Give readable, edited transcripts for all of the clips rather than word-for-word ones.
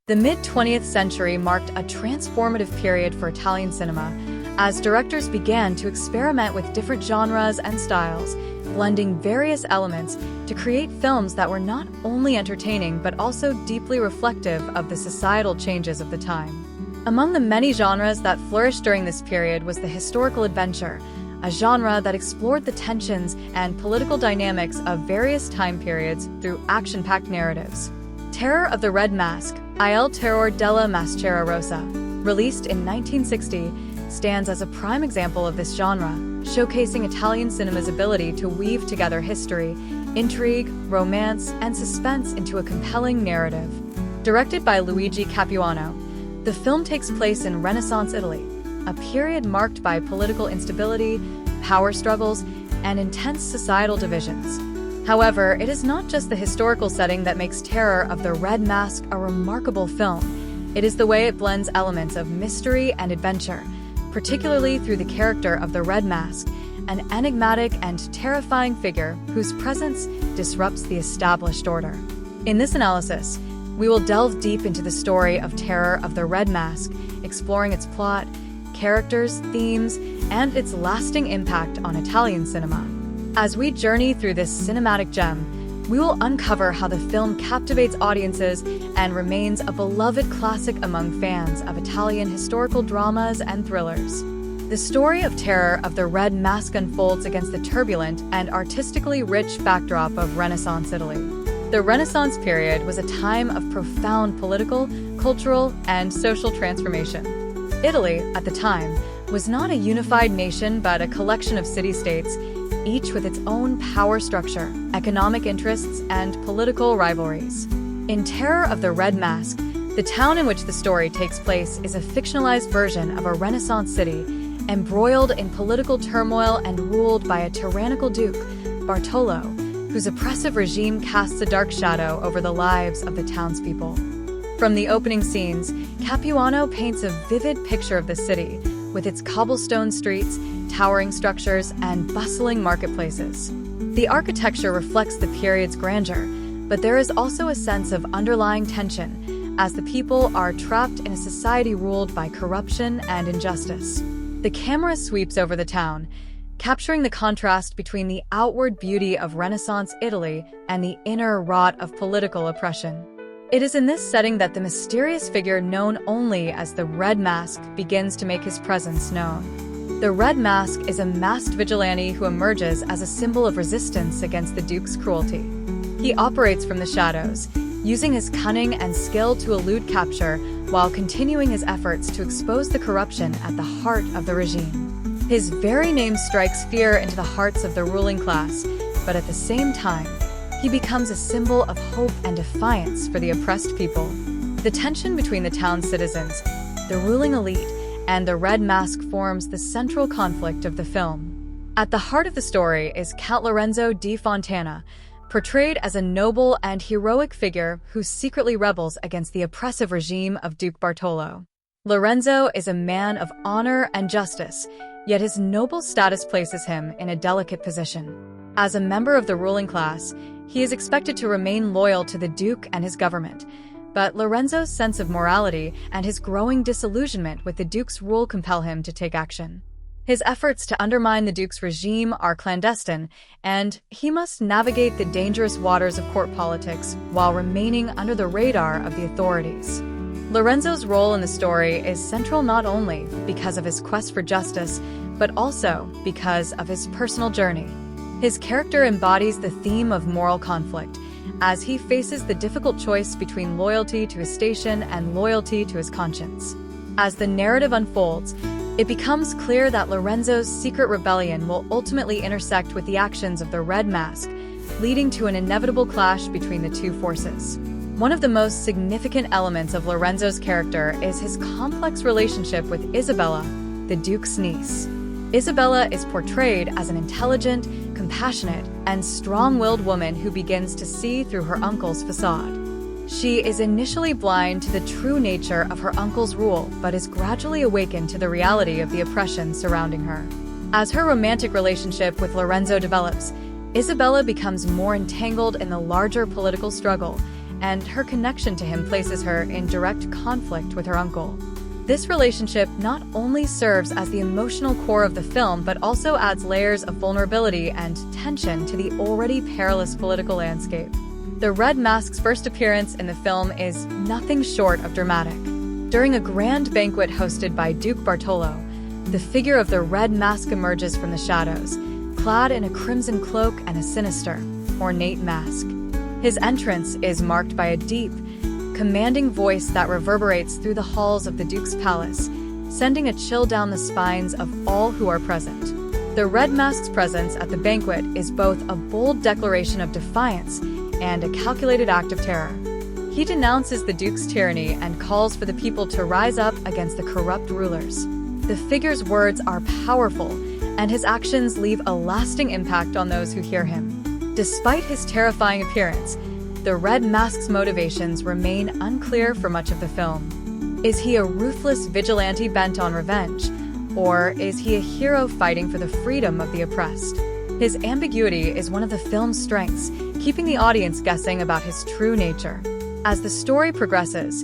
The mid-20th century marked a transformative period for Italian cinema, as directors began to experiment with different genres and styles, blending various elements to create films that were not only entertaining but also deeply reflective of the societal changes of the time. Among the many genres that flourished during this period was the historical adventure, a genre that explored the tensions and political dynamics of various time periods through action-packed narratives. Terror of the Red Mask, Il terrore della maschera rossa, released in 1960, stands as a prime example of this genre, showcasing Italian cinema's ability to weave together history, intrigue, romance, and suspense into a compelling narrative. Directed by Luigi Capuano, the film takes place in Renaissance Italy, a period marked by political instability, power struggles, and intense societal divisions. However, it is not just the historical setting that makes Terror of the Red Mask a remarkable film. It is the way it blends elements of mystery and adventure, particularly through the character of the Red Mask, an enigmatic and terrifying figure whose presence disrupts the established order. In this analysis, we will delve deep into the story of Terror of the Red Mask, exploring its plot, characters, themes, and its lasting impact on Italian cinema. As we journey through this cinematic gem, we will uncover how the film captivates audiences and remains a beloved classic among fans of Italian historical dramas and thrillers. The story of Terror of the Red Mask unfolds against the turbulent and artistically rich backdrop of Renaissance Italy. The Renaissance period was a time of profound political, cultural, and social transformation. Italy, at the time, was not a unified nation but a collection of city-states, each with its own power structure, economic interests, and political rivalries. In Terror of the Red Mask, the town in which the story takes place is a fictionalized version of a Renaissance city, embroiled in political turmoil and ruled by a tyrannical duke, Bartolo, whose oppressive regime casts a dark shadow over the lives of the townspeople. From the opening scenes, Capuano paints a vivid picture of the city, with its cobblestone streets, towering structures, and bustling marketplaces. The architecture reflects the period's grandeur, but there is also a sense of underlying tension, as the people are trapped in a society ruled by corruption and injustice. The camera sweeps over the town, capturing the contrast between the outward beauty of Renaissance Italy and the inner rot of political oppression. It is in this setting that the mysterious figure known only as the Red Mask begins to make his presence known. The Red Mask is a masked vigilante who emerges as a symbol of resistance against the Duke's cruelty. He operates from the shadows, using his cunning and skill to elude capture while continuing his efforts to expose the corruption at the heart of the regime. His very name strikes fear into the hearts of the ruling class, but at the same time, he becomes a symbol of hope and defiance for the oppressed people. The tension between the town's citizens, the ruling elite, and the Red Mask forms the central conflict of the film. At the heart of the story is Count Lorenzo di Fontana, portrayed as a noble and heroic figure who secretly rebels against the oppressive regime of Duke Bartolo. Lorenzo is a man of honor and justice, yet his noble status places him in a delicate position. As a member of the ruling class, he is expected to remain loyal to the Duke and his government, but Lorenzo's sense of morality and his growing disillusionment with the Duke's rule compel him to take action. His efforts to undermine the Duke's regime are clandestine, and he must navigate the dangerous waters of court politics while remaining under the radar of the authorities. Lorenzo's role in the story is central not only because of his quest for justice, but also because of his personal journey. His character embodies the theme of moral conflict, as he faces the difficult choice between loyalty to his station and loyalty to his conscience. As the narrative unfolds, it becomes clear that Lorenzo's secret rebellion will ultimately intersect with the actions of the Red Mask, leading to an inevitable clash between the two forces. One of the most significant elements of Lorenzo's character is his complex relationship with Isabella, the Duke's niece. Isabella is portrayed as an intelligent, compassionate, and strong-willed woman who begins to see through her uncle's facade. She is initially blind to the true nature of her uncle's rule, but is gradually awakened to the reality of the oppression surrounding her. As her romantic relationship with Lorenzo develops, Isabella becomes more entangled in the larger political struggle, and her connection to him places her in direct conflict with her uncle. This relationship not only serves as the emotional core of the film, but also adds layers of vulnerability and tension to the already perilous political landscape. The Red Mask's first appearance in the film is nothing short of dramatic. During a grand banquet hosted by Duke Bartolo, the figure of the Red Mask emerges from the shadows, clad in a crimson cloak and a sinister, ornate mask. His entrance is marked by a deep, commanding voice that reverberates through the halls of the Duke's palace, sending a chill down the spines of all who are present. The Red Mask's presence at the banquet is both a bold declaration of defiance and a calculated act of terror. He denounces the Duke's tyranny and calls for the people to rise up against the corrupt rulers. The figure's words are powerful, and his actions leave a lasting impact on those who hear him. Despite his terrifying appearance, the Red Mask's motivations remain unclear for much of the film. Is he a ruthless vigilante bent on revenge, or is he a hero fighting for the freedom of the oppressed? His ambiguity is one of the film's strengths, keeping the audience guessing about his true nature. As the story progresses,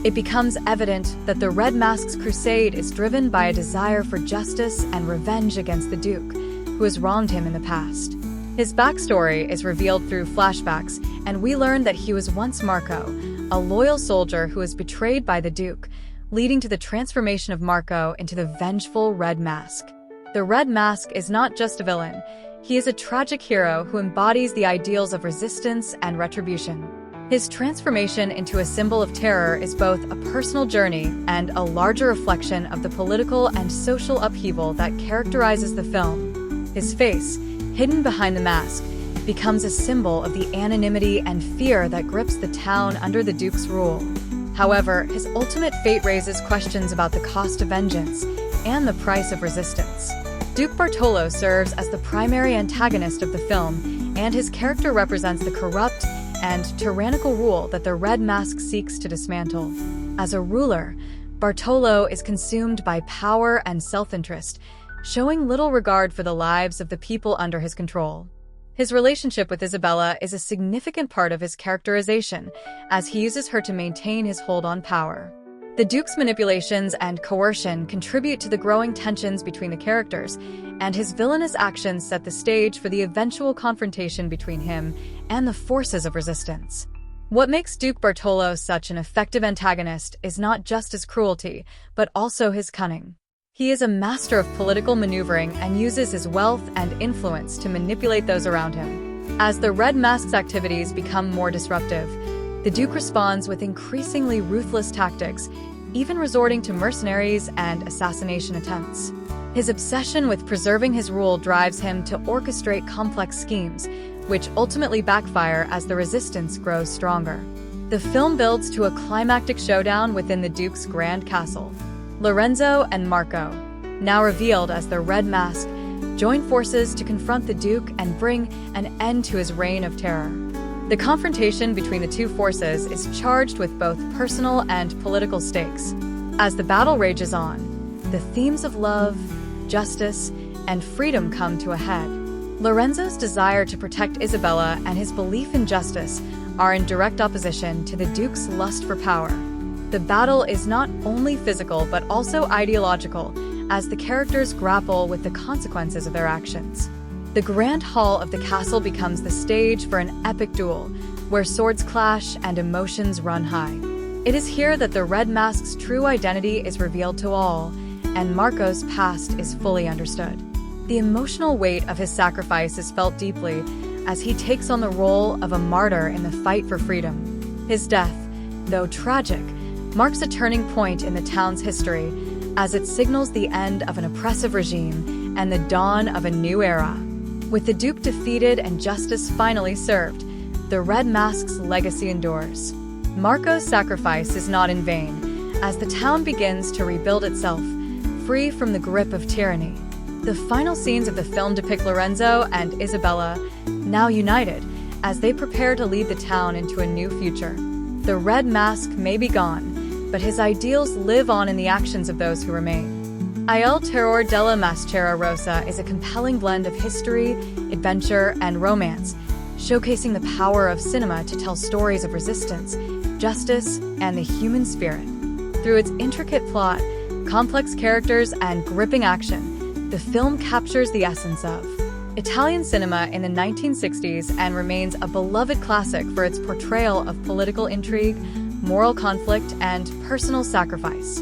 it becomes evident that the Red Mask's crusade is driven by a desire for justice and revenge against the Duke, who has wronged him in the past. His backstory is revealed through flashbacks, and we learn that he was once Marco, a loyal soldier who was betrayed by the Duke, leading to the transformation of Marco into the vengeful Red Mask. The Red Mask is not just a villain. He is a tragic hero who embodies the ideals of resistance and retribution. His transformation into a symbol of terror is both a personal journey and a larger reflection of the political and social upheaval that characterizes the film. His face, hidden behind the mask, becomes a symbol of the anonymity and fear that grips the town under the Duke's rule. However, his ultimate fate raises questions about the cost of vengeance and the price of resistance. Duke Bartolo serves as the primary antagonist of the film, and his character represents the corrupt and tyrannical rule that the Red Mask seeks to dismantle. As a ruler, Bartolo is consumed by power and self-interest, showing little regard for the lives of the people under his control. His relationship with Isabella is a significant part of his characterization, as he uses her to maintain his hold on power. The Duke's manipulations and coercion contribute to the growing tensions between the characters, and his villainous actions set the stage for the eventual confrontation between him and the forces of resistance. What makes Duke Bartolo such an effective antagonist is not just his cruelty, but also his cunning. He is a master of political maneuvering and uses his wealth and influence to manipulate those around him. As the Red Mask's activities become more disruptive, the Duke responds with increasingly ruthless tactics, even resorting to mercenaries and assassination attempts. His obsession with preserving his rule drives him to orchestrate complex schemes, which ultimately backfire as the resistance grows stronger. The film builds to a climactic showdown within the Duke's grand castle. Lorenzo and Marco, now revealed as the Red Mask, join forces to confront the Duke and bring an end to his reign of terror. The confrontation between the two forces is charged with both personal and political stakes. As the battle rages on, the themes of love, justice, and freedom come to a head. Lorenzo's desire to protect Isabella and his belief in justice are in direct opposition to the Duke's lust for power. The battle is not only physical but also ideological, as the characters grapple with the consequences of their actions. The grand hall of the castle becomes the stage for an epic duel, where swords clash and emotions run high. It is here that the Red Mask's true identity is revealed to all, and Marco's past is fully understood. The emotional weight of his sacrifice is felt deeply, as he takes on the role of a martyr in the fight for freedom. His death, though tragic, marks a turning point in the town's history, as it signals the end of an oppressive regime and the dawn of a new era. With the Duke defeated and justice finally served, the Red Mask's legacy endures. Marco's sacrifice is not in vain, as the town begins to rebuild itself, free from the grip of tyranny. The final scenes of the film depict Lorenzo and Isabella, now united, as they prepare to lead the town into a new future. The Red Mask may be gone, but his ideals live on in the actions of those who remain. Terrore, della, maschera, rossa is a compelling blend of history, adventure, and romance, showcasing the power of cinema to tell stories of resistance, justice, and the human spirit. Through its intricate plot, complex characters, and gripping action, the film captures the essence of Italian cinema in the 1960s and remains a beloved classic for its portrayal of political intrigue, moral conflict, and personal sacrifice.